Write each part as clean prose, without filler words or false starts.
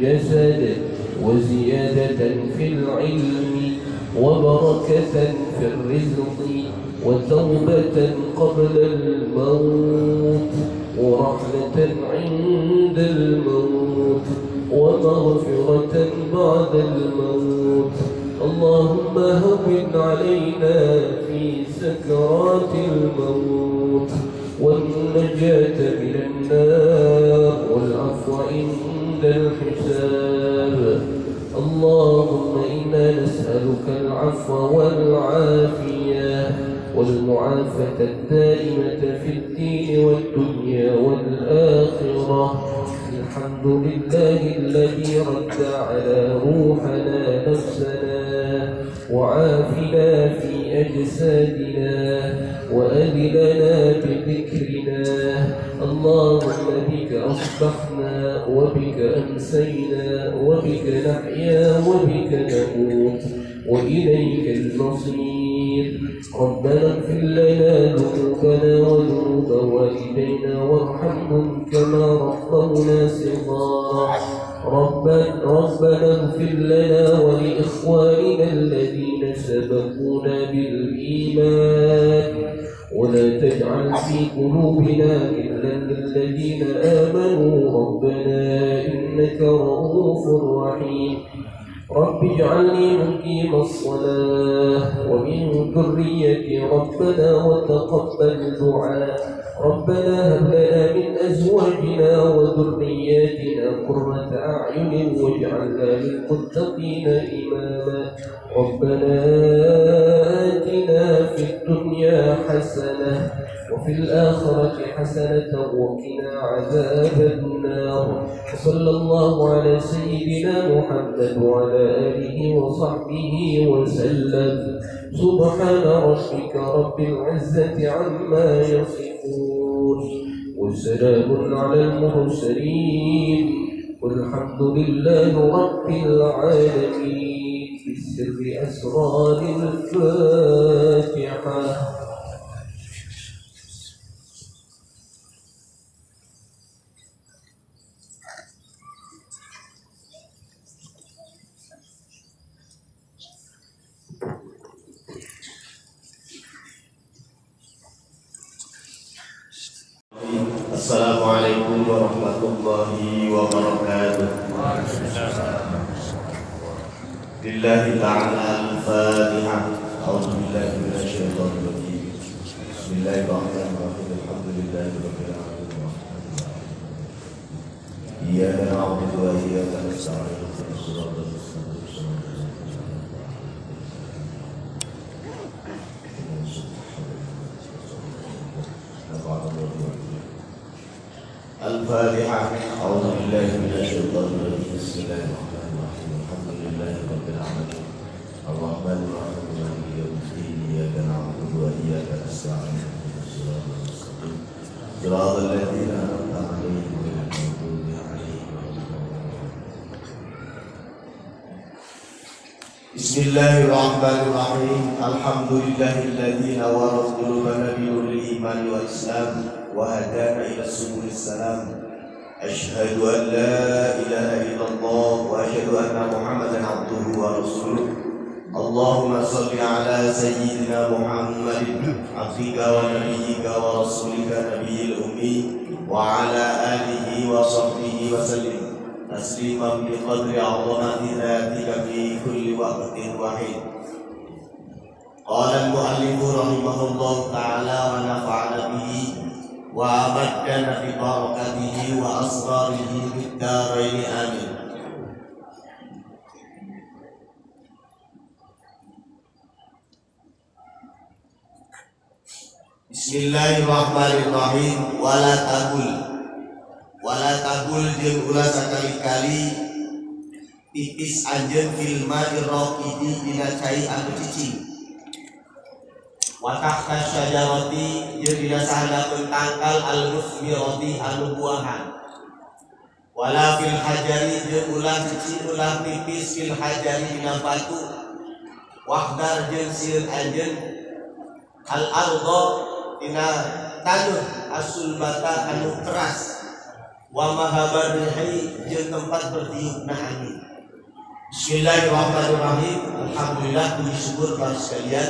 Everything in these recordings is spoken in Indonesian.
الجسد وزيادة في العلم وبركة في الرزق وتوبة قبل الموت ورحمة عند الموت ومغفرة بعد الموت. اللهم هون علينا في سكرات الموت والنجاة من النار والعفو عند الحساب. اللهم إنا نسألك العفو والعافية والمعافاة الدائمة في الدين والدنيا والآخرة. الحمد لله الذي رد على روحنا نفسنا وعافنا في أجسادنا وأذلنا بذكرنا. اللهم بك أصبحنا وبك أمسينا وبك نحيا وبك نموت وإليك المصير. ربنا اغفر لنا ذنوبنا وذنوب والدينا وارحمهم كما ربونا صغارا. ربنا اغفر لنا ولإخواننا الذين سبقونا بالإيمان ولا تجعل في قلوبنا غلا للذين آمنوا ربنا إنك رؤوف رحيم. رب اجعلني مقيم الصلاة ومن ذريتي ربنا وتقبل دعاء. ربنا هب لنا من أزواجنا وذرياتنا قرة أعين واجعلنا للمتقين إماما. ربنا آتنا في الدنيا حسنة وفي الآخرة حسنة وقنا عذاب النار. وصلى الله على سيدنا محمد وعلى آله وصحبه وسلم. سبحان ربك رب العزة عما يصفون وسلام على المرسلين والحمد لله رب العالمين. بسر أسرار الفاتحة. Assalamualaikum warahmatullahi wabarakatuh. Lillahi ta'ala al-Fatihah. A'udzu billahi minasy syaithanir rajim. Bismillahirrahmanirrahim. Alhamdulillahi rabbil alamin. Iyyaka na'budu wa iyyaka nasta'in. Shiratal mustaqim. Al-Fatihah. A'udzu billahi minasy syaithanir rajim. Bismillahirrahmanirrahim. Alhamdulillahi rabbil alamin. Ar-Rahmanir Rahim. Maliki yaumiddin. Iyyaka na'budu wa iyyaka nasta'in. Shiratal mustaqim. Shiratal ladzina an'amta 'alaihim ghairil maghdubi 'alaihim waladdallin. Bismillahirrahmanirrahim. Alhamdulillahilladzi nawwara qulubana binuril iman wal islam وهدانا إلى سبل السلام. أشهد أن لا إله إلا الله وأشهد أن محمدا عبده ورسوله. اللهم صل على سيدنا محمد عبدك ونبيك ورسولك نبي الأمي وعلى آله وصحبه وسلم تسليما بقدر عظمة ذاتك في كل وقت وحين. قال المؤلف رحمه الله تعالى ونفعنا به وأمدنا ببركته وأسراره في الدارين آمين. Bismillahirrahmanirrahim. Wala tabul jeung ulah sakali-kali pipis anjeun fil ma'i raqidi dina cai anu cicing. Wa tahta syajarati jeung dina sahandapeun tangkal al-musmirati anu buahan. Wala fil hajari jeung ulah cicing ulah pipis fil hajari dina batu. Wahdar jeung sieun anjeun al-ardh dina taneuh asul bata anu keras. wa mahabarihi jeung tempat bertiupna angin. Bismillahirrahmanirrahim. Alhamdulillah, puji syukur kepada sekalian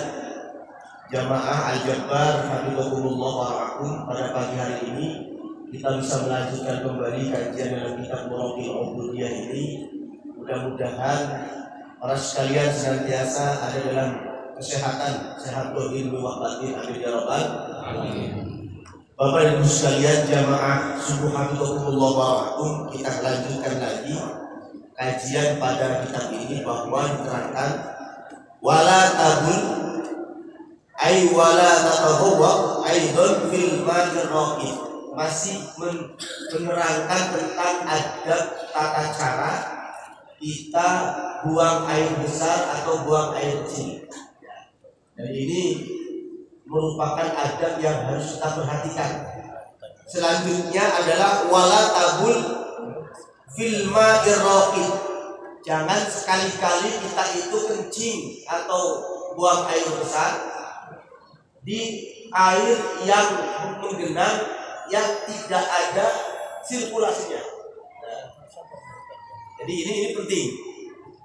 jamaah Al-Jabbar hafizakumullah wa ra'akum. Pada pagi hari ini kita bisa melanjutkan kembali kajian dalam kitab Muraqil Ubudiyah ini. Mudah-mudahan para sekalian senantiasa ada dalam kesehatan, sehat dohir wa batin, amin ya rabbal alamin. Bapak Ibu sekalian jamaah subuh hafizakumullah wa ra'akum, kita lanjutkan lagi kajian pada kitab ini bahwa diterangkan wala tabul ay wala tatahawwa aidon fil majir raqib, masih menerangkan tentang adab tata cara kita buang air besar atau buang air kecil. Dan ini merupakan adab yang harus kita perhatikan. Selanjutnya adalah wala tabul fil ma'ir raqib. Jangan sekali-kali kita itu kencing atau buang air besar di air yang menggenang yang tidak ada sirkulasinya. Jadi ini penting.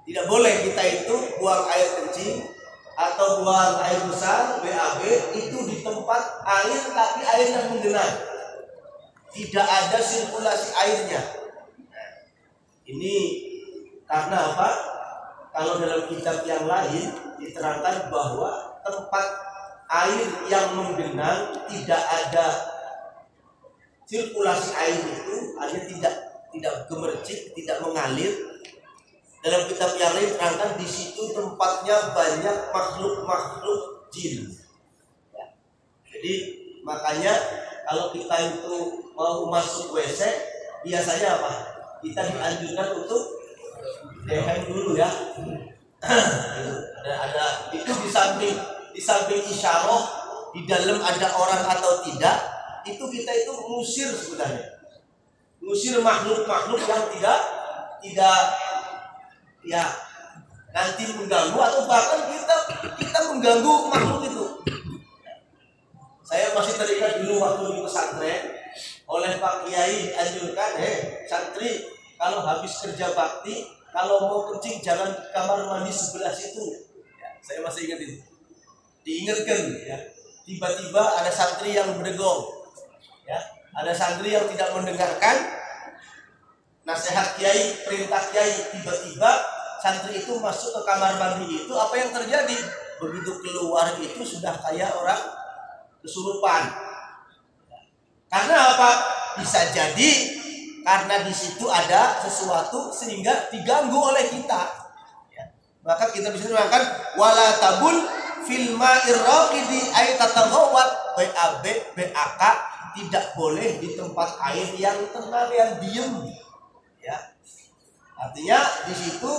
Tidak boleh kita itu buang air kencing atau buang air besar BAB itu di tempat air tapi air yang menggenang, tidak ada sirkulasi airnya. Ini karena apa? Kalau dalam kitab yang lain diterangkan bahwa tempat air yang menggenang tidak ada sirkulasi air itu artinya tidak gemercik, tidak mengalir. Dalam kitab yang lain terangkan di situ tempatnya banyak makhluk-makhluk jin. Ya. Jadi makanya kalau kita itu mau masuk WC biasanya apa? Kita dianjurkan untuk DM dulu ya. ada itu di samping isyarah di dalam ada orang atau tidak, itu kita itu ngusir sebenarnya. Ngusir makhluk-makhluk yang tidak ya nanti mengganggu atau bahkan kita mengganggu makhluk itu. Saya masih teringat dulu waktu di pesantren oleh Pak Kiai dianjurkan, santri kalau habis kerja bakti kalau mau kencing jangan kamar mandi sebelah situ. Ya, saya masih ingat itu. Diingatkan ya. Tiba-tiba ada santri yang berdegong. Ya, ada santri yang tidak mendengarkan nasihat kiai, perintah kiai. Tiba-tiba santri itu masuk ke kamar mandi itu, apa yang terjadi? Begitu keluar itu sudah kayak orang kesurupan. Karena apa? Bisa jadi karena di situ ada sesuatu sehingga diganggu oleh kita. Ya. Maka kita bisa mengatakan wala tabul fil ma'ir raqidi ay tatawat BAB BAK, tidak boleh di tempat air yang tenang, yang diem. Ya. Artinya di situ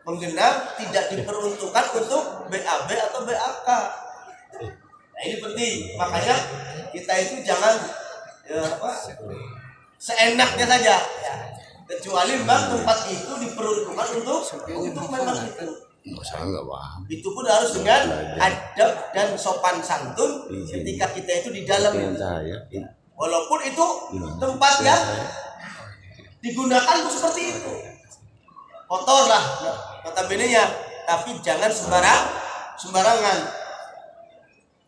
menggenang tidak diperuntukkan untuk BAB atau BAK. Nah, ini penting. Makanya kita itu jangan seenaknya saja. Ya. Kecuali memang tempat itu diperuntukkan untuk memang itu. Itu pun harus dengan adab dan sopan santun ketika kita itu di dalam itu. Walaupun itu tempat yang digunakan untuk seperti itu, kotor lah notabene-nya, tapi jangan sembarangan.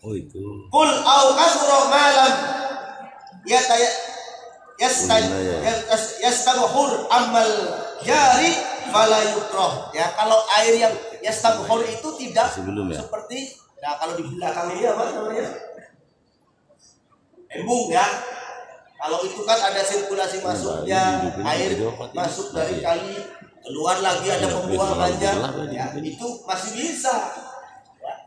Oh itu. Kul au kasura malam ya yastaghfur amal jari fala yukrah. Ya, kalau air yang yastaghfur itu tidak seperti kalau di belakang ini apa namanya? Embung ya. Kalau itu kan ada sirkulasi masuknya, air masuk dari kali, keluar lagi ada pembuangannya, ya, itu masih bisa. Ya.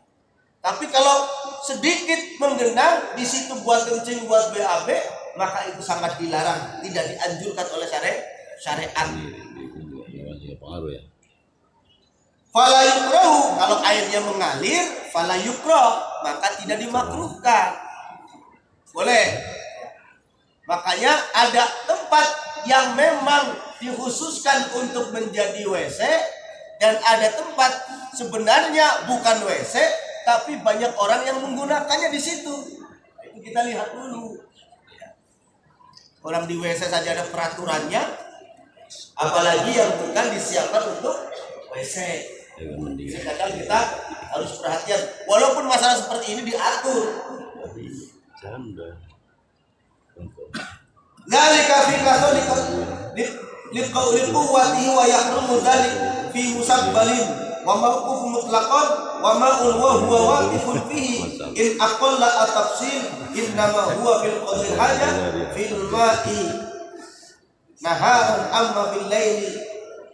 Tapi kalau sedikit menggenang di situ buat kencing, buat BAB, maka itu sangat dilarang, tidak dianjurkan oleh syariat. Fala yukrahu, kalau airnya mengalir, fala yukrah, maka tidak dimakruhkan. Boleh. Makanya ada tempat yang memang dikhususkan untuk menjadi WC dan ada tempat sebenarnya bukan WC tapi banyak orang yang menggunakannya di situ. Itu kita lihat dulu. Orang di WC saja ada peraturannya, apalagi yang bukan disiapkan untuk WC. Kadang kita harus perhatian, walaupun masalah seperti ini diatur. Zalika fi kasali liqauli quwwatihi wa yahrumu dzalik fi musabbalin wa mawquf mutlaqan wa ma'un wa huwa waqifun fihi in aqalla at-tafsil innama huwa fil qadri haja fil ma'i naharan amma bil laili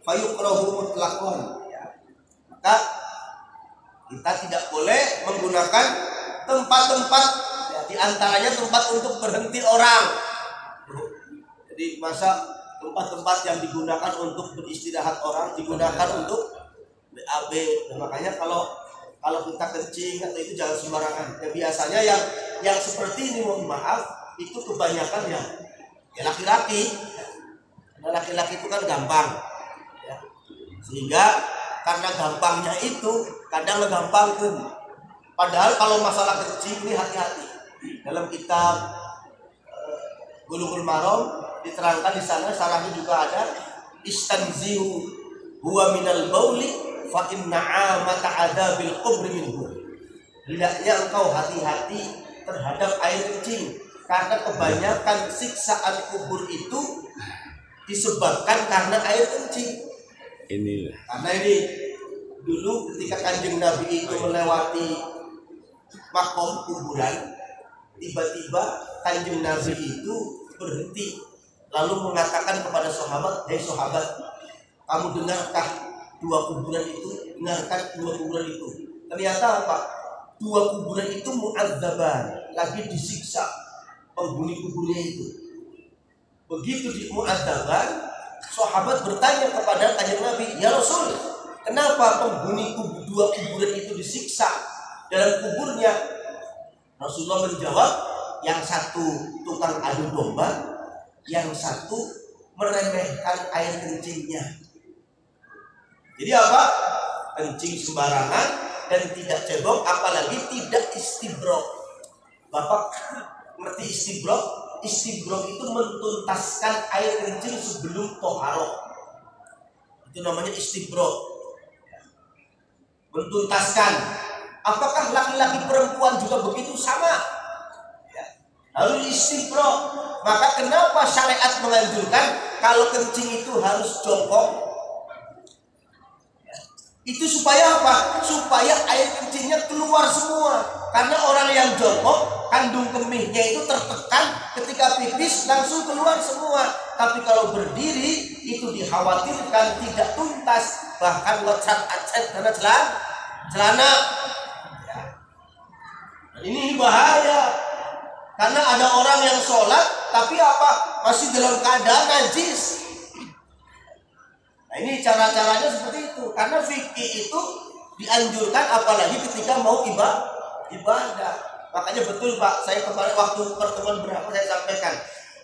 fayukrahu mutlaqan. Maka kita tidak boleh menggunakan tempat-tempat ya, di antaranya tempat untuk berhenti orang. Jadi masa tempat-tempat yang digunakan untuk beristirahat orang digunakan untuk BAB. Nah, makanya kalau kita kencing atau itu jangan sembarangan. Ya, biasanya yang seperti ini, mohon maaf, itu kebanyakan ya laki-laki. Karena laki-laki itu kan gampang. Ya. Sehingga karena gampangnya itu kadang ngegampangkan. Padahal kalau masalah kencing ini hati-hati. Dalam kitab Bulughul Maram diterangkan di sana, syarahnya juga ada, istanzihu huwa minal bauli fa inna amata adabil qabri minhu. Hendaknya engkau hati-hati terhadap air kencing karena kebanyakan siksaan kubur itu disebabkan karena air kencing. Karena ini dulu ketika Kanjeng Nabi itu melewati makom kuburan, tiba-tiba Kanjeng Nabi itu berhenti lalu mengatakan kepada sahabat, "Hei sahabat, kamu dengarkah dua kuburan itu? Dengarkan dua kuburan itu." Ternyata apa? Dua kuburan itu mu'adzaban, lagi disiksa penghuni kuburnya itu. Begitu di mu'adzaban, sahabat bertanya kepada Kanjeng Nabi, "Ya Rasul, kenapa penghuni dua kuburan itu disiksa dalam kuburnya?" Rasulullah menjawab, yang satu tukang adu domba, yang satu meremehkan air kencingnya. Jadi apa? Kencing sembarangan dan tidak cebok, apalagi tidak istibrok. Bapak ngerti istibrok? Istibrok itu mentuntaskan air kencing sebelum toharoh. Itu namanya istibrok. Mentuntaskan. Apakah laki-laki perempuan juga begitu? Sama. Harus istibrok. Maka kenapa syariat menganjurkan kalau kencing itu harus jongkok? Itu supaya apa? Supaya air kencingnya keluar semua. Karena orang yang jongkok, kandung kemihnya itu tertekan, ketika pipis langsung keluar semua. Tapi kalau berdiri itu dikhawatirkan tidak tuntas, bahkan lecet-lecet karena celana. Ini bahaya. Karena ada orang yang sholat tapi apa? Masih dalam keadaan najis. Nah, ini cara-caranya seperti itu. Karena fikih itu dianjurkan apalagi ketika mau ibadah. Makanya betul Pak, saya kemarin waktu pertemuan berapa saya sampaikan,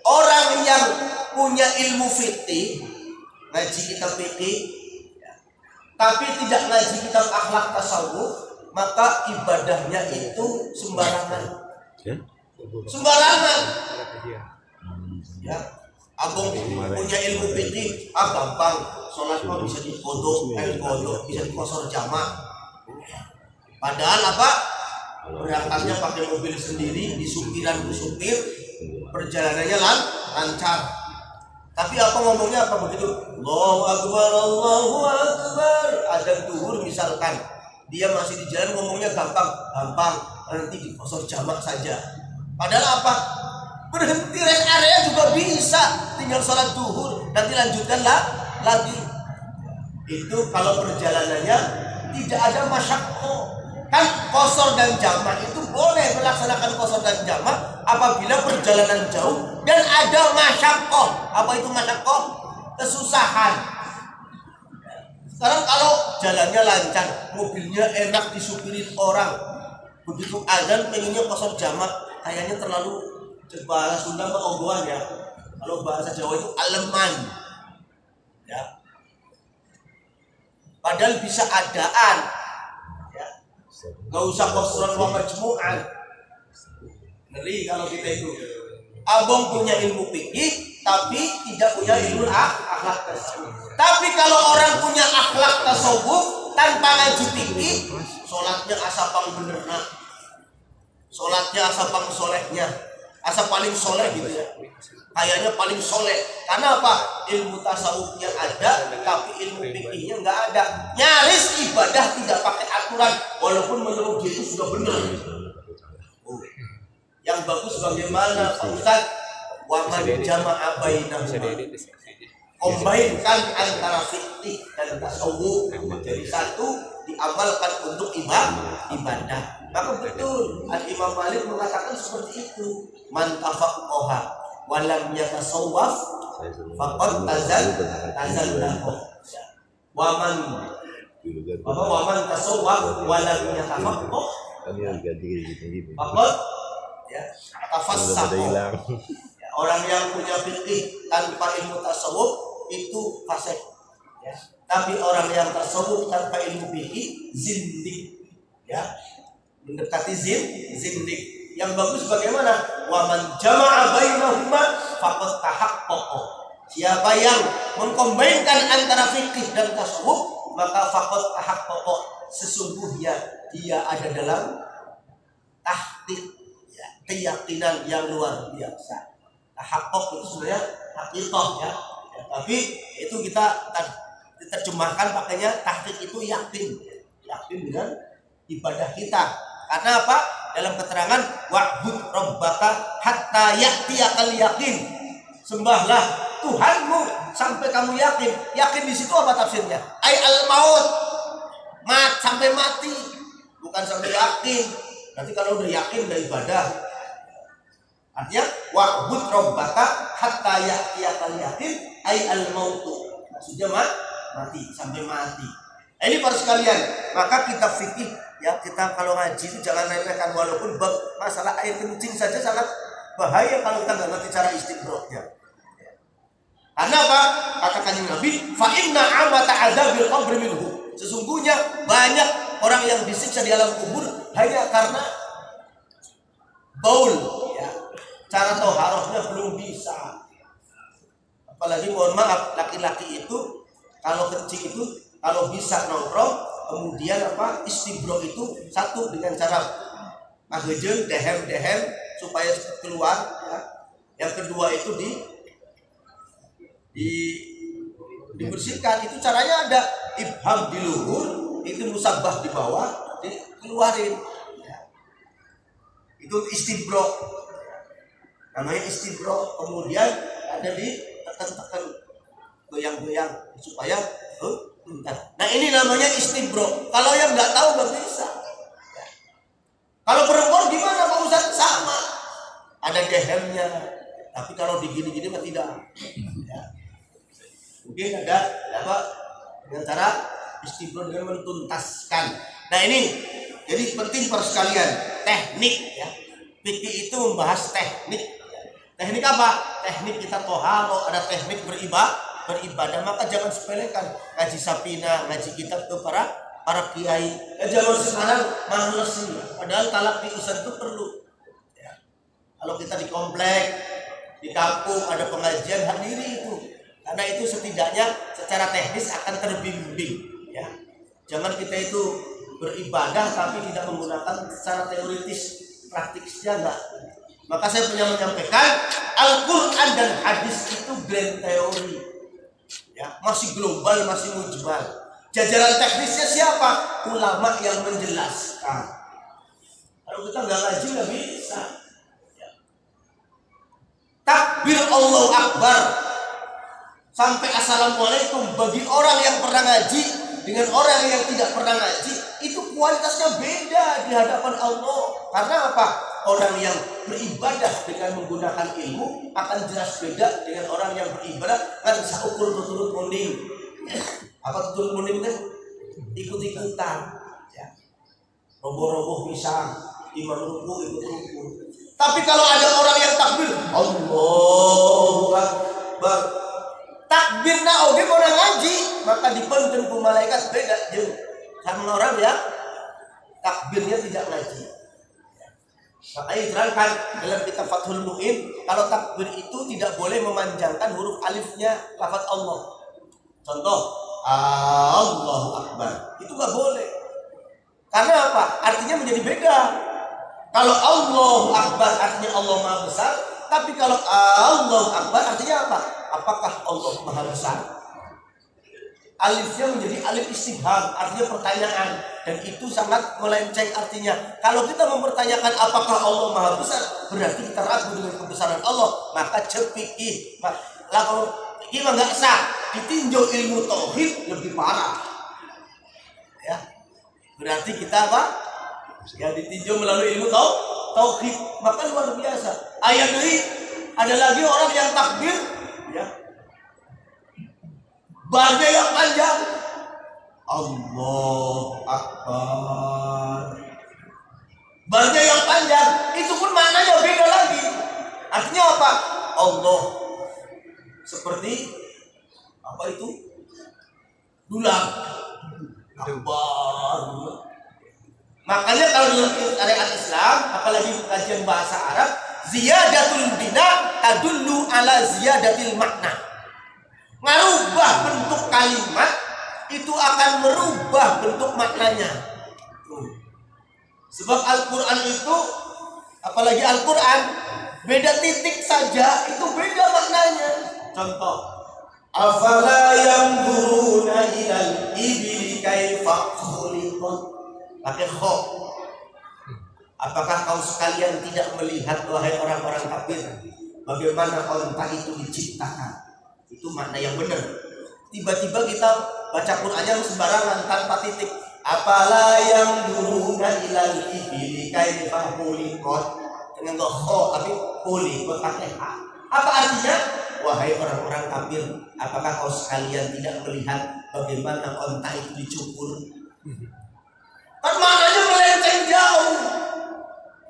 orang yang punya ilmu fikih, ngaji kitab fikih, tapi tidak ngaji kitab akhlak tasawuf, maka ibadahnya itu sembarangan. Sembarangan. Ya, abang punya ilmu fikih, gampang. Sholat kok bisa dikodok, bisa dikosor jamak. Padahal apa? Berangkatnya pakai mobil sendiri, disupiran supir, perjalanannya lancar. Tapi apa ngomongnya apa begitu? Allahu Akbar, Allahu Akbar. Adzan zuhur misalkan, dia masih di jalan ngomongnya gampang, nanti dikosor jamak saja. Padahal apa? Berhenti rest area juga bisa, tinggal sholat zuhur, nanti lanjutkan lagi. Itu kalau perjalanannya tidak ada masyaqqah. Kan qashar dan jamak itu boleh melaksanakan qashar dan jamak apabila perjalanan jauh dan ada masyaqqah. Apa itu masyaqqah? Kesusahan. Sekarang kalau jalannya lancar, mobilnya enak disupirin orang, begitu azan pengennya qashar jamak, kayaknya terlalu, bahasa Sunda mah ogohan ya. Kalau bahasa Jawa itu aleman. Ya. Padahal bisa adaan. Ya. Gak usah qasran wa majmu'an. Ngeri kalau kita itu. Abang punya ilmu fikih tapi tidak punya ilmu akhlak tasawuf. Tapi kalau orang punya akhlak tasawuf tanpa ngaji fikih, sholatnya asa pang benerna, sholatnya asa pang solehnya, asa paling soleh gitu ya. Kayaknya paling soleh. Karena apa? Ilmu tasawufnya ada, tapi ilmu fikihnya nggak ada. Nyaris ibadah tidak pakai aturan, walaupun menurut dia itu sudah benar. Yang bagus bagaimana Pak Ustaz? Waman jama'a bainahuma. Kombinkan antara fikih dan tasawuf menjadi satu, diamalkan untuk ibadah. Maka betul Al-Imam Malik mengatakan seperti itu. Man tafaqqaha walam yatasawwaf faqad tazallahu. Waman tasawwaf walam yatafaqqah faqad tafassaqah. Orang yang punya fikih tanpa ilmu tasawuf itu fasik, ya. Tapi orang yang tasawuf tanpa ilmu fikih zindik, ya, mendekati zindik. Yang bagus bagaimana? Waman jama'a bainahuma faqad tahaqqaqa. Siapa yang mengkombinkan antara fikih dan tasawuf, maka faqad tahaqqaqa, sesungguhnya dia ada dalam tahqiq, ya, keyakinan yang luar biasa. Tahaqqaq itu sebenarnya haqiqah, ya. Tapi itu kita terjemahkan pakainya tahqiq itu yakin dengan ibadah kita. Karena apa? Dalam keterangan wa'bud rabbaka hatta ya'tiyakal yakin. Sembahlah Tuhanmu sampai kamu yakin. Yakin di situ apa tafsirnya? Ai al maut. Sampai mati. Bukan sampai yakin. Nanti kalau udah yakin udah ibadah. Artinya wa'bud rabbaka hatta ya'tiyakal yakin ai al mautu. Maksudnya mati, sampai mati. Ini para sekalian, maka kita fikih, ya, kita kalau ngaji itu jangan remehkan, walaupun masalah air kencing saja sangat bahaya kalau kita nggak ngerti cara istinjanya. Karena apa? Katakan Nabi, fa inna amata adzabil qabri minhu. Sesungguhnya banyak orang yang disiksa di alam kubur hanya karena baul, ya. Cara toharohnya belum bisa. Apalagi mohon maaf, laki-laki itu kalau kencing itu kalau bisa nongkrong, kemudian apa, istibro itu satu dengan cara magejeun dehem supaya keluar, ya. Yang kedua itu dibersihkan. Itu caranya ada ibham di luhur, itu musabbah di bawah, dikeluarin, ya. Itu istibro, namanya istibro. Kemudian ada di tekan goyang-goyang supaya nah ini namanya istibro. Kalau yang nggak tahu nggak bisa, ya. Kalau perempuan gimana Pak Ustaz? Sama, ada dehemnya, tapi kalau digini-gini mah tidak, ya. Mungkin ada apa dengan cara istibro dengan menuntaskan. Nah ini jadi penting para sekalian, teknik, ya. Fikih itu membahas teknik. Teknik apa? Teknik kita toharo, ada teknik beribadah, maka jangan sepelekan. Ngaji sapina, ngaji kitab ke para kiai. Zaman sekarang males sih, padahal talak di ustaz itu perlu, ya. Kalau kita di komplek, di kampung ada pengajian, hadiri itu. Karena itu setidaknya secara teknis akan terbimbing, ya. Jangan kita itu beribadah tapi tidak menggunakan secara teoritis, praktisnya enggak. Maka saya punya menyampaikan Al-Quran dan hadis itu grand teori, ya, masih global, masih mujmal. Jajaran teknisnya siapa? Ulama yang menjelaskan. Kalau kita nggak ngaji nggak bisa, ya. Takbir Allahu Akbar sampai assalamualaikum bagi orang yang pernah ngaji dengan orang yang tidak pernah ngaji itu kualitasnya beda di hadapan Allah. Karena apa? Orang yang beribadah dengan menggunakan ilmu akan jelas beda dengan orang yang beribadah kan saukur tuturut munding. Apa tuturut munding itu? Ikut-ikutan, ya. Roboh-roboh pisang, imam ruku ikut ruku. Tapi kalau ada orang yang takbir, Allahu Akbar, takbirna oge orang ngaji, maka dipenting ku malaikat beda jeung sama orang yang takbirnya tidak ngaji. Makanya diterangkan dalam kitab Fathul Mu'in, kalau takbir itu tidak boleh memanjangkan huruf alifnya lafaz Allah. Contoh, Allahu Akbar, itu nggak boleh. Karena apa? Artinya menjadi beda. Kalau Allahu Akbar artinya Allah Maha Besar, tapi kalau Allahu Akbar artinya apa? Apakah Allah Maha Besar? Alifnya menjadi alif istifham, artinya pertanyaan, dan itu sangat melenceng artinya. Kalau kita mempertanyakan apakah Allah Maha Besar, berarti kita ragu dengan kebesaran Allah, maka cepiki. Lah kalau ini nggak sah, ditinjau ilmu tauhid lebih parah. Ya, berarti kita apa? Ya ditinjau melalui ilmu tauhid, maka luar biasa. Ayat ini ada lagi orang yang takbir, ya. Barnya yang panjang, Allahu Akbar. Barnya yang panjang, itu pun maknanya beda lagi. Artinya apa? Allah seperti apa itu? Dulang. Akbar. Makanya kalau dalam syariat Islam, apalagi kajian bahasa Arab, ziyadatul bina tadullu ala ziyadatil makna. Merubah bentuk kalimat itu akan merubah bentuk maknanya. Sebab Al-Quran itu, apalagi Al-Quran, beda titik saja itu beda maknanya. Contoh, afala yanzuruna ilal ibili kaifa khuliqat. Pakai kho. Apakah kau sekalian tidak melihat, wahai orang-orang kafir, bagaimana onta itu diciptakan? Itu makna yang benar. Tiba-tiba kita baca Qur'annya sembarangan tanpa titik. Apala yang duruna ilal ibili kaifa khuliqat. Dengan kho tapi khuliqat pakai ha. Apa artinya? Wahai orang-orang kafir, apakah kau sekalian tidak melihat bagaimana onta itu dicukur? Kan maknanya melenceng jauh.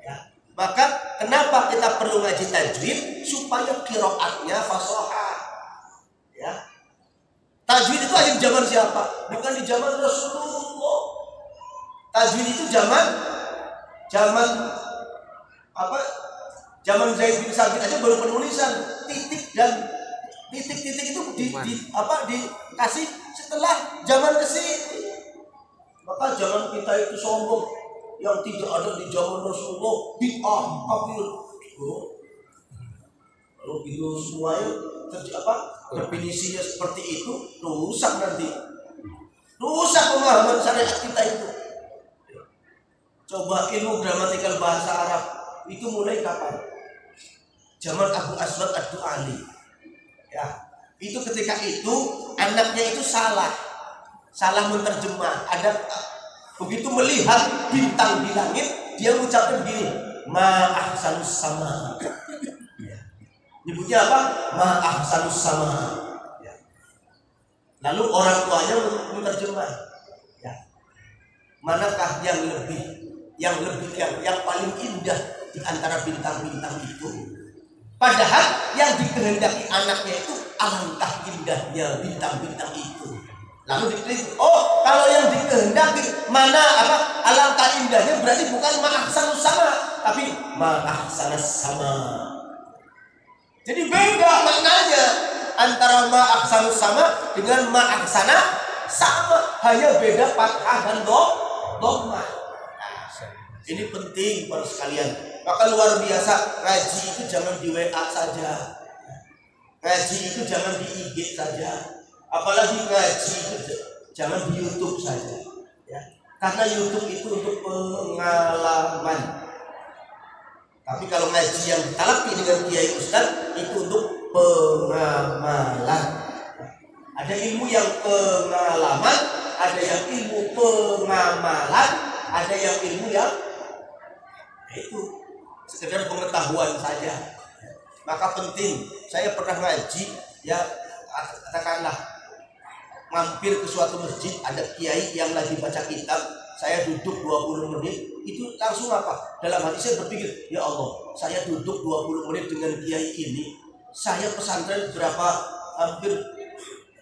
Ya. Maka kenapa kita perlu ngaji tajwid? Supaya qiraatnya fasahah. Ya. Tajwid itu ada di zaman siapa? Bukan di zaman Rasulullah. Tajwid itu zaman apa? Zaman Zaid bin Sabit aja baru penulisan titik dan titik-titik itu dikasih setelah zaman kesini. Maka jangan kita itu sombong yang tidak ada di zaman Rasulullah, bid'ah, kafir. Kalau gitu semuanya definisinya seperti itu, rusak nanti. Rusak pemahaman syariat kita itu. Coba ilmu gramatikal bahasa Arab itu mulai kapan? Zaman Abu Aswad Ad-Du'ali. Ya, itu ketika itu anaknya itu salah menerjemah. Ada begitu melihat bintang di langit, dia mengucapkan begini, ma ahsanus sama. Ya. Nyebutnya apa? Ma ahsanus sama. Ya. Lalu orang tuanya menerjemah. Ya. Manakah yang paling indah di antara bintang-bintang itu? Padahal yang dikehendaki anaknya itu alangkah indahnya bintang-bintang itu. Lalu dikritik, oh kalau yang dikehendaki alangkah indahnya berarti bukan ma'ahsanus sama, tapi ma'ahsanas sama. Jadi beda maknanya antara ma'ahsanus sama dengan ma'ahsana sama, hanya beda fathah dan dhamma. Ini penting para sekalian. Maka luar biasa, ngaji itu jangan di WA saja. Ngaji itu jangan di IG saja. Apalagi ngaji itu jangan di YouTube saja, ya. Karena YouTube itu untuk pengalaman. Tapi kalau ngaji yang ditalaki dengan kiai ustaz itu untuk pengamalan. Ada ilmu yang pengalaman, ada yang ilmu pengamalan, ada yang ilmu yang itu sekedar pengetahuan saja. Maka penting. Saya pernah ngaji, ya katakanlah mampir ke suatu masjid, ada kiai yang lagi baca kitab, saya duduk 20 menit, itu langsung apa? Dalam hati saya berpikir, ya Allah, saya duduk 20 menit dengan kiai ini, saya pesantren hampir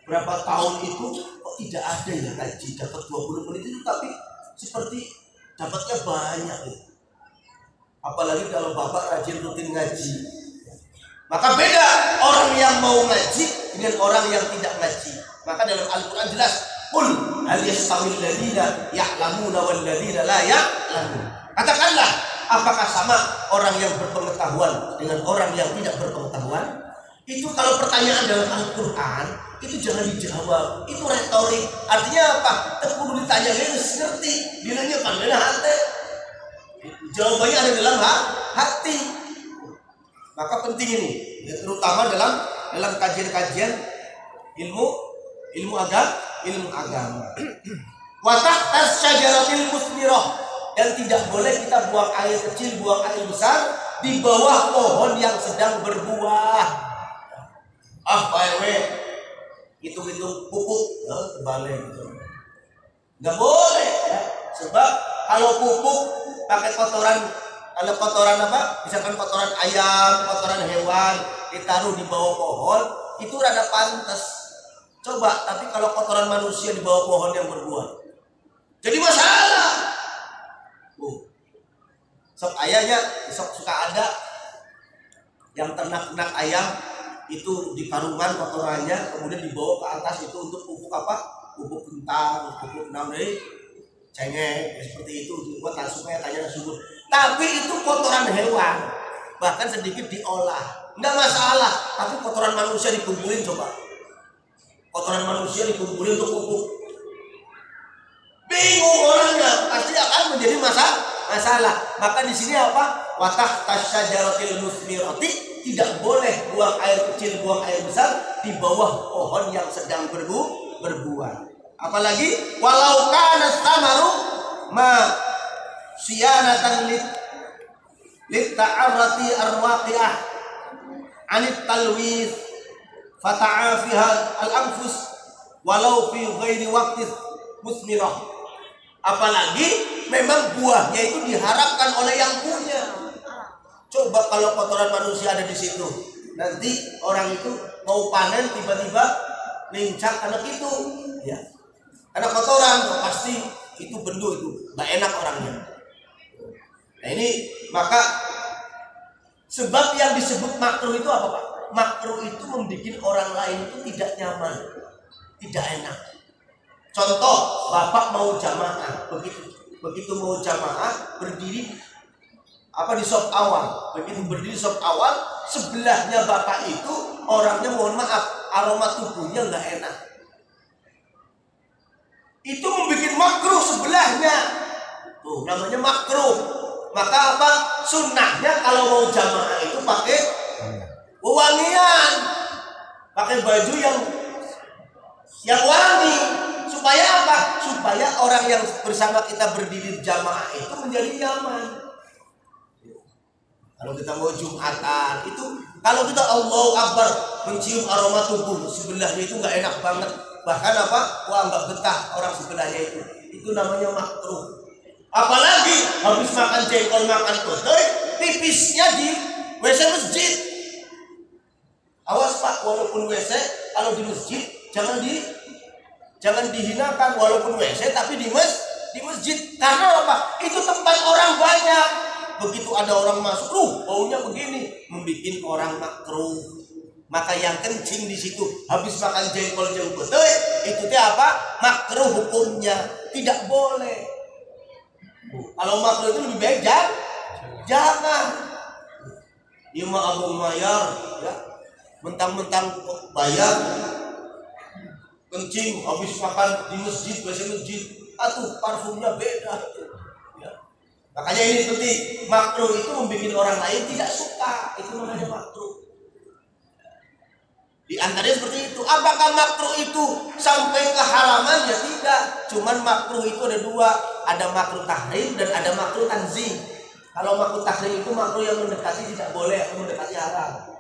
berapa tahun itu, kok tidak ada yang ngaji dapat 20 menit itu, tapi seperti dapatnya banyak. Apalagi kalau bapak rajin rutin ngaji. Maka beda orang yang mau ngaji dengan orang yang tidak ngaji. Maka dalam Al-Quran jelas, qul hal yastawil ladzina ya'lamuna wal ladzina la ya'lamun. Katakanlah, apakah sama orang yang berpengetahuan dengan orang yang tidak berpengetahuan? Itu kalau pertanyaan dalam Al-Quran itu jangan dijawab, itu retorik. Artinya apa? Kudu ditanya ngerti, bilangnya pandai hati. Jawabannya ada dalam hati. Maka penting ini, ya, terutama dalam kajian-kajian ilmu agama. Wa tahtas syajaratil musmirah, dan tidak boleh kita buang air kecil, buang air besar di bawah pohon yang sedang berbuah. Hitung-hitung pupuk, terbalik gitu. Nggak boleh ya. Sebab kalau pupuk pakai kotoran apa? Misalkan kotoran ayam, kotoran hewan ditaruh di bawah pohon, itu rada pantas. Coba, tapi kalau kotoran manusia di bawah pohon yang berbuah, jadi masalah. Sok ayahnya, sok suka ada yang ternak ayam itu di karungan kotorannya, kemudian dibawa ke atas itu untuk pupuk apa? Pupuk kentang, pupuk cengeng, seperti itu buat supaya tanya subur. Tapi itu kotoran hewan, bahkan sedikit diolah, nggak masalah. Tapi kotoran manusia dikumpulin, coba. Kotoran manusia dikumpulin untuk pupuk, bingung orangnya, pasti akan menjadi masalah. Maka di sini apa? Watah tasyajaratil musmirati, tidak boleh buang air kecil, buang air besar di bawah pohon yang sedang berbuah. Apalagi walau kana samaru ma siyanatan lit ta'arrati arwaqiah anit talwis fata'afiha al-anfus walau fi ghairi waqti musmirah. Apalagi memang buahnya itu diharapkan oleh yang punya. Coba kalau kotoran manusia ada di situ, nanti orang itu mau panen tiba-tiba lincak anak itu, ya. Karena kotoran pasti itu bendu, itu nggak enak orangnya. Nah ini maka sebab yang disebut makruh itu apa, Pak? Makruh itu membuat orang lain itu tidak nyaman, tidak enak. Contoh, bapak mau jamaah, begitu mau jamaah berdiri di sop awal. Begitu berdiri sop awal, sebelahnya bapak itu orangnya, mohon maaf, aroma tubuhnya nggak enak. Itu membuat makruh sebelahnya. Tuh, namanya makruh. Maka apa? Sunnahnya kalau mau jamaah itu pakai wewangian, pakai baju yang wangi. Supaya apa? Supaya orang yang bersama kita berdiri jamaah itu menjadi nyaman. Kalau kita mau Jumatan itu, kalau kita Allahu Akbar mencium aroma tubuh sebelahnya itu nggak enak banget. Bahkan apa? Wah, nggak betah orang sebelahnya itu. Itu namanya makruh. Apalagi habis makan jengkol, makan petai, pipisnya di WC masjid. Awas Pak, walaupun WC kalau di masjid jangan dihinakan, walaupun WC tapi di masjid. Karena apa? Itu tempat orang banyak. Begitu ada orang masuk, baunya begini, membuat orang makruh. Maka yang kencing di situ habis makan jengkol petai, itu apa? Makruh hukumnya, tidak boleh. Kalau makruh itu lebih baik jangan. Dia mah abang mayar, ya. Mentang-mentang bayar, kencing habis makan di masjid, biasa masjid, parfumnya beda. Makanya ini penting, makruh itu membuat orang lain tidak suka, itu namanya makruh. Di antaranya seperti itu. Apakah makruh itu sampai ke haraman? Ya tidak. Cuman makruh itu ada dua, ada makruh tahrim dan ada makruh tanzih. Kalau makruh tahrim itu makruh yang mendekati tidak boleh atau mendekati haram.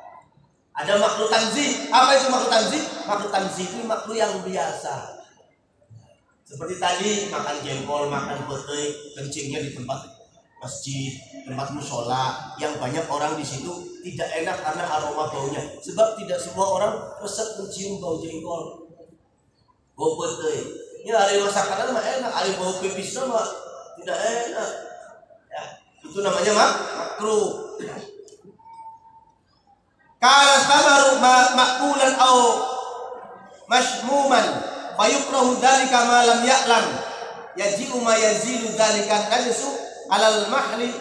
Ada makruh tanzih. Apa itu makruh tanzih? Makruh tanzih itu makruh yang biasa. Seperti tadi makan jengkol, makan petai, kencingnya di tempat masjid, tempat musola yang banyak orang di situ, tidak enak karena aroma baunya. Sebab tidak semua orang resep mencium bau jengkol, bau petai. Ya hari masakan mah enak, hari bau pipis mah tidak enak. Ya, Itu namanya makruh. Kalau samaru makulan au mashmuman fayukrahu dzalika ma lam ya'lam yaji'u ma yazilu dzalika najsu 'alal mahli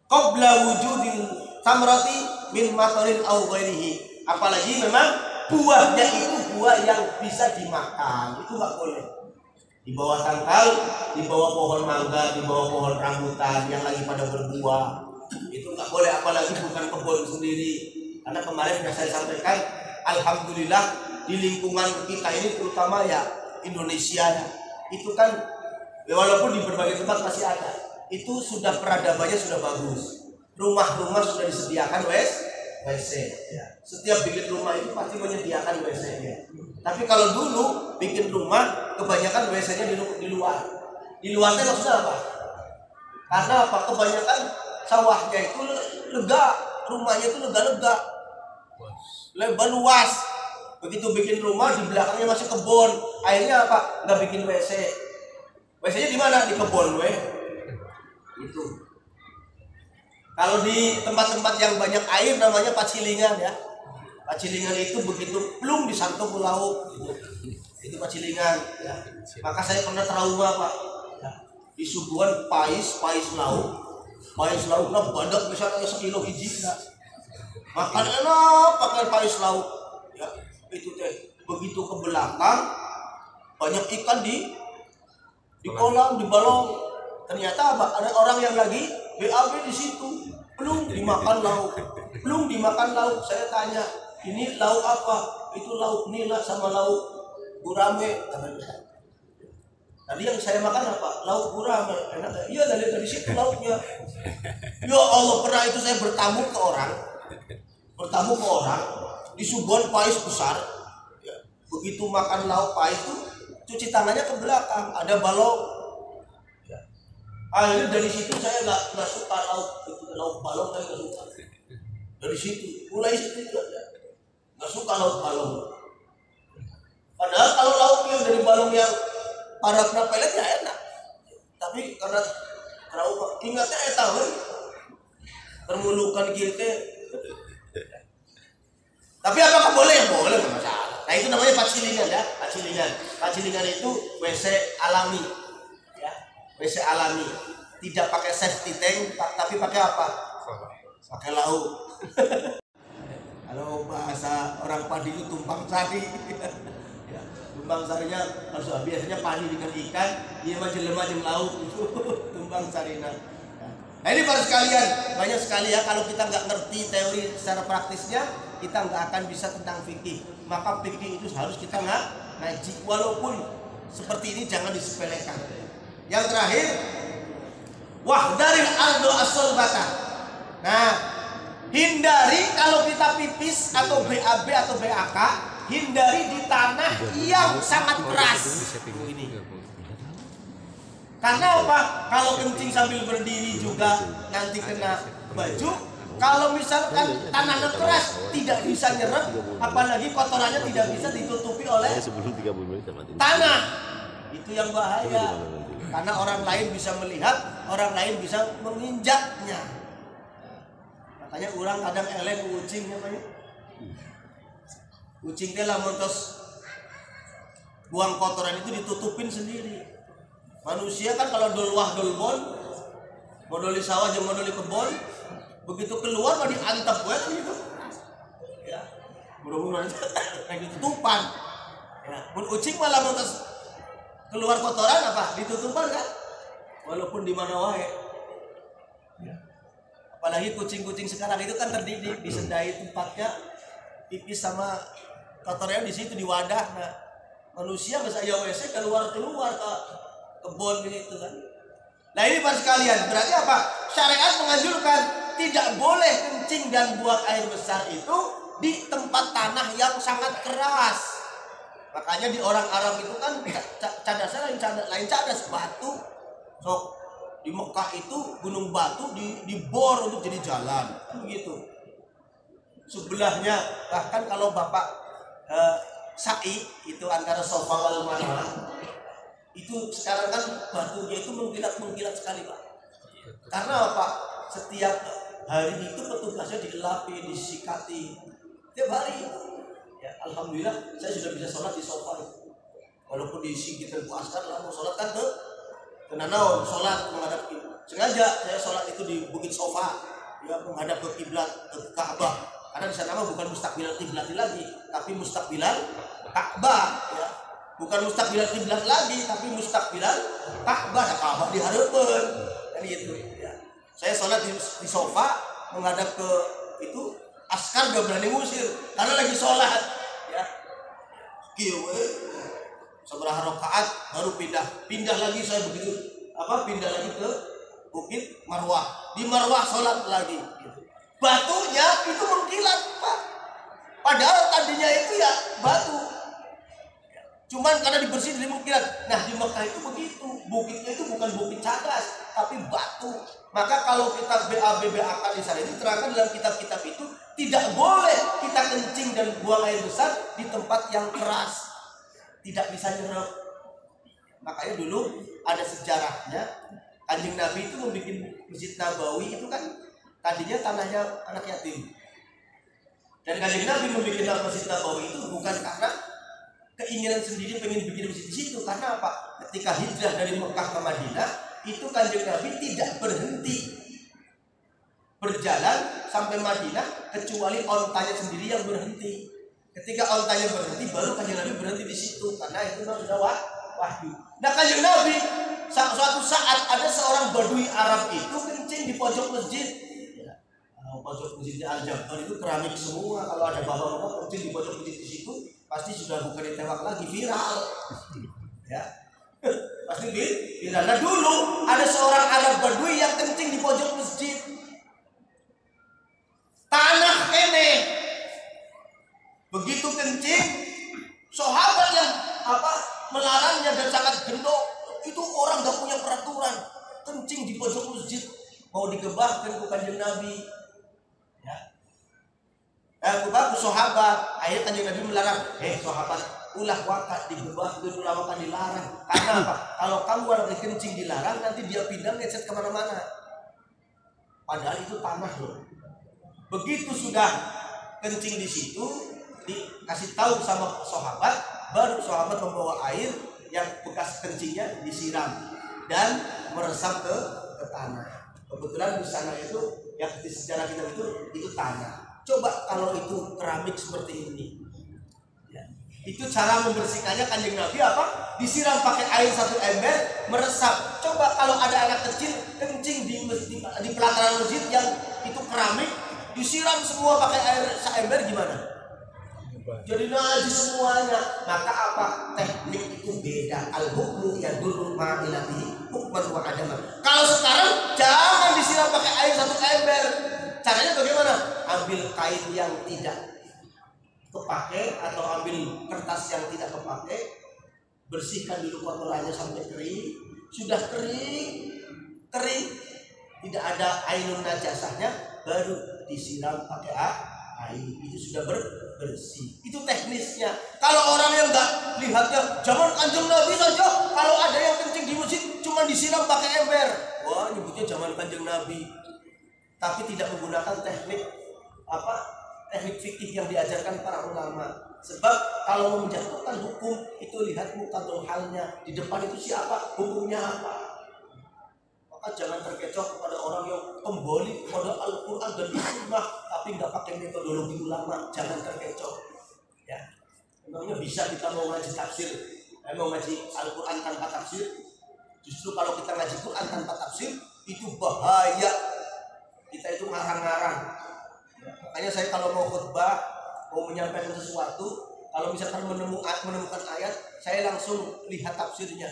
qabla wujudil tamrati min matarin au ghairihi. Apalagi memang buahnya itu buah yang bisa dimakan, itu enggak boleh. Di bawah tangkal, di bawah pohon mangga, di bawah pohon rambutan yang lagi pada berbuah, itu nggak boleh, apalagi bukan kebun sendiri. Karena kemarin sudah saya sampaikan, alhamdulillah di lingkungan kita ini, terutama ya Indonesia ya, itu kan ya walaupun di berbagai tempat masih ada, itu sudah peradabannya sudah bagus. Rumah-rumah sudah disediakan WC ya. Setiap bikin rumah itu pasti menyediakan WC ya. Tapi kalau dulu bikin rumah kebanyakan WC-nya di luar. Di luarnya maksudnya apa? Karena apa? Kebanyakan sawahnya itu lega, rumahnya itu lega-lega, lebar luas. Begitu bikin rumah di belakangnya masih kebun, akhirnya apa? Nggak bikin WC. WC-nya di mana? Di kebun itu. Kalau di tempat-tempat yang banyak air namanya pacilingan ya. Pacilingan itu begitu plung disantap lauk itu pacilingan ya. Maka saya pernah trauma Pak ya. Di suguhan pais lauknya banyak misalnya 1 kilo hiji nah. Makan enak pakai pais lauk ya. Itu teh begitu ke belakang banyak ikan di kolam, di balong. Ternyata apa? Ada orang yang lagi BAB di situ, belum dimakan lauk. Saya tanya, ini lauk apa? Itu lauk nila sama lauk gurame. Tadi yang saya makan apa? Lauk gurame. Enak. Iya dari situ lauknya. Ya Allah, pernah itu saya bertamu ke orang di suguhan pais besar. Ya. Begitu makan lauk pais itu cuci tangannya ke belakang, ada balong. Akhirnya dari situ saya nggak suka lauk balong, saya nggak suka. Dari situ, mulai situ nggak suka lauk balong. Padahal kalau lauk yang dari balong yang padatnya pelet ya enak. Tapi karena trauma, ingatnya tahu permulukan kita. Tapi apakah boleh? Boleh, nggak masalah. Nah itu namanya pacilingan ya, pacilingan itu WC alami. WC alami, tidak pakai safety tank, tapi pakai apa? Pakai lauk. Kalau bahasa orang Padi itu tumpang sari. Ya, tumpang sarinya maksudnya biasanya padi dengan ikan, dia macam lauk itu tumpang sarina. Nah ini para sekalian, banyak sekali ya kalau kita nggak ngerti teori secara praktisnya, kita nggak akan bisa tentang fikih. Maka fikih itu harus kita ngaji, walaupun seperti ini jangan disepelekan. Yang terakhir, wahdaril ardo as-sulbata. Nah, hindari kalau kita pipis atau BAB atau BAK, hindari di tanah yang sangat keras. Ini. Karena apa? Kalau kencing sambil berdiri juga nanti kena baju. Kalau misalkan tanahnya keras tidak bisa nyerap, apalagi kotorannya tidak bisa ditutupi oleh tanah. Itu yang bahaya. Karena orang lain bisa melihat, orang lain bisa menginjaknya. Makanya orang kadang elek kucing namanya. Kucing teh lamun tos buang kotoran itu ditutupin sendiri. Manusia kan kalau dolwah dolbon, modoli sawah jeung modoli kebon, begitu keluar mah diantep kan gitu. Ya. Mudah-mudahan kayak ditutupan. Ya, mun kucing malah mun tos keluar kotoran apa ditutupan kan, walaupun di mana wae ya. Apalagi kucing-kucing sekarang itu kan terdidik, disendai tempatnya pipis sama kotornya di situ di wadah. Nah manusia bisa ya WC keluar ke kebun gitu kan. Nah ini para sekalian, berarti apa? Syariat menganjurkan tidak boleh kencing dan buang air besar itu di tempat tanah yang sangat keras. Makanya di orang Arab itu kan cadasnya lain cadas batu. Sok di Mekah itu gunung batu dibor untuk jadi jalan, begitu. Sebelahnya bahkan kalau Bapak sa'i itu antara Safa wal Marwah itu sekarang kan batunya itu mengkilat sekali Pak. Karena apa? Setiap hari itu petugasnya dielapi, disikati tiap hari. Ya, alhamdulillah saya sudah bisa sholat di sofa. Walaupun diisi kita puaskan lah mau sholat kan ke Nanau, sholat menghadap sengaja saya sholat itu di bukit sofa, ya menghadap ke kiblat, ke Ka'bah. Karena di sana mah bukan mustaqbilan kiblat lagi, tapi mustaqbilan Ka'bah, ya. Bukan mustaqbilan kiblat lagi, tapi mustaqbilan Ka'bah. Nah, Ka'bah diharapkan, kan gitu. Ya. Saya sholat di sofa menghadap ke itu, askar gak berani ngusir karena lagi sholat, ya. Kiwe, seberapa rakaat baru pindah lagi saya begitu pindah lagi ke Bukit Marwah. Di Marwah sholat lagi. Gitu. Batunya itu mengkilat, Pak. Padahal tadinya itu ya batu. Cuman karena dibersihin jadi mengkilat. Nah di Mekah itu begitu. Bukitnya itu bukan bukit cadas, tapi batu. Maka kalau kita BABBAK di sana itu terangkan dalam kitab-kitab itu tidak boleh kita kencing dan buang air besar di tempat yang keras. Tidak bisa nyerap. Makanya dulu ada sejarahnya. Kanjeng Nabi itu membuat Masjid Nabawi itu kan tadinya tanahnya anak yatim. Dan Kanjeng Nabi membuat Masjid Nabawi itu bukan karena keinginan sendiri pengen bikin masjid di situ. Karena apa? Ketika hijrah dari Mekah ke Madinah, itu Kanjeng Nabi tidak berhenti berjalan sampai Madinah kecuali ontanya sendiri yang berhenti. Ketika ontanya berhenti, baru Kanjeng Nabi berhenti di situ karena itu sudah wahyu. Nah Kanjeng Nabi suatu saat ada seorang badui Arab itu kencing di pojok masjid. Ya, pojok masjidnya Al-Jabbar itu keramik semua. Kalau ada bapak-bapak kencing di pojok masjid di situ, pasti sudah bukan ditewak lagi, viral. Ya, pasti viral. Nah dulu ada seorang Arab badui yang kencing di pojok masjid. Tanah kene. Begitu kencing, sahabat yang melarangnya dan sangat gendok, itu orang gak punya peraturan, kencing di pojok masjid, mau digebahkan ke Kanjeng Nabi. Ya. Ke sahabat, akhirnya Kanjeng Nabi melarang, sahabat, ulah wakat digebahkan, ulah wakat dilarang. Karena apa? Kalau kamu lagi kencing dilarang, nanti dia pindah ngecet kemana-mana. Padahal itu tanah loh. Begitu sudah kencing di situ, dikasih tahu sama sahabat, baru sahabat membawa air yang bekas kencingnya disiram dan meresap ke tanah. Kebetulan di sana itu yang di sejarah kita itu tanah. Coba kalau itu keramik seperti ini, ya. Itu cara membersihkannya Kanjeng Nabi apa? Disiram pakai air satu ember, meresap. Coba kalau ada anak kecil kencing di pelataran masjid yang itu keramik, disiram semua pakai air seember, gimana? Jadi najis semuanya. Maka apa? Teknik itu beda. Al-hukmu yadullu ma'ilati hukman wa adaman. Kalau sekarang jangan disiram pakai air satu ember. Caranya bagaimana? Ambil kain yang tidak kepake atau ambil kertas yang tidak kepake, bersihkan dulu kotorannya sampai kering. Sudah kering, tidak ada ainun najasahnya, baru disiram pakai air, itu sudah bersih. Itu teknisnya. Kalau orang yang nggak lihatnya zaman Kanjeng Nabi saja, kalau ada yang kencing di masjid cuma disiram pakai ember, wah nyebutnya zaman Kanjeng Nabi, tapi tidak menggunakan teknik fikih yang diajarkan para ulama. Sebab kalau mau menjatuhkan hukum itu lihat muqaddal halnya, di depan itu siapa, hukumnya apa. Maka jangan terkecoh kepada orang yang kembali kepada Al-Quran dan Sunnah tapi nggak pakai metodologi ulama. Jangan terkecoh, ya. Memangnya bisa kita mau ngaji tafsir, mau ngaji Al-Quran tanpa tafsir? Justru kalau kita ngaji Quran tanpa tafsir itu bahaya. Kita itu ngarang-ngarang, ya. Makanya saya kalau mau khutbah, mau menyampaikan sesuatu, kalau misalkan menemukan ayat, saya langsung lihat tafsirnya.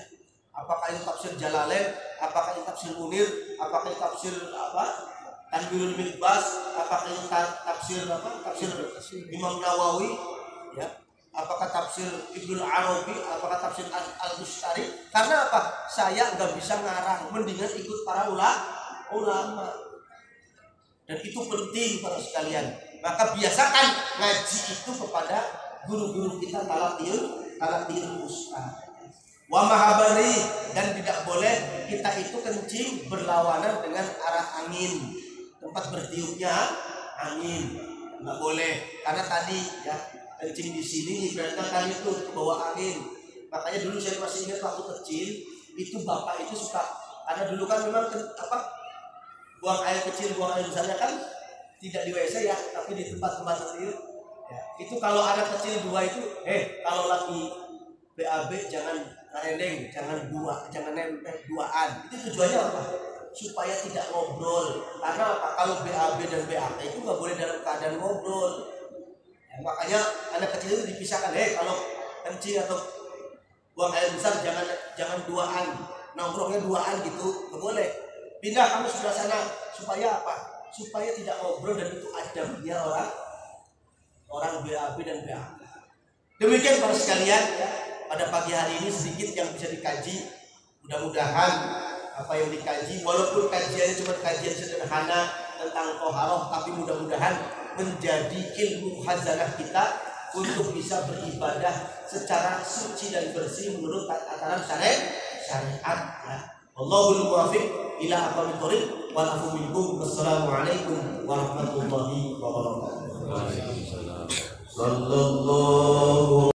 Apakah itu tafsir Jalalain, apakah itu tafsir Munir, apakah itu tafsir Tanwirul Minbas, apakah itu tafsir Imam Nawawi, ya, apakah tafsir Ibnu Arabi, apakah tafsir Al-Bustari. Karena apa? Saya nggak bisa ngarang, mendingan ikut para ulama. Dan itu penting para sekalian. Maka biasakan ngaji itu kepada guru-guru kita talatil ustaz. Wa mahabari, dan tidak boleh kita itu kencing berlawanan dengan arah angin, tempat bertiupnya angin, nggak boleh. Karena tadi ya kencing di sini berarti kan itu ke bawah angin. Makanya dulu saya masih ingat waktu kecil itu bapak itu suka, karena dulu kan memang buang air kecil, buang air besarnya kan tidak di WC ya, tapi di tempat-tempat tertiup. Ya, itu kalau anak kecil dua itu, kalau lagi BAB jangan rendeng, jangan nempel duaan. Itu tujuannya apa? Supaya tidak ngobrol. Karena apa? Kalau BAB dan BAK itu nggak boleh dalam keadaan ngobrol. Ya, makanya anak kecil itu dipisahkan. Kalau kencing atau buang air besar jangan duaan, nongkrongnya duaan gitu, nggak boleh. Pindah kamu sebelah sana. Supaya apa? Supaya tidak ngobrol, dan itu adabnya orang BAB dan BAK. Demikian para sekalian ya. Pada pagi hari ini sedikit yang bisa dikaji. Mudah-mudahan apa yang dikaji, walaupun kajiannya cuma kajian sederhana tentang toharoh, tapi mudah-mudahan menjadi ilmu khazanah kita untuk bisa beribadah secara suci dan bersih menurut tatanan syariat ya. Wallahul muwaffiq ila aqwamit thoriq wal afu minkum. Wassalamualaikum warahmatullahi wabarakatuh. Waalaikumsalam. Sallallahu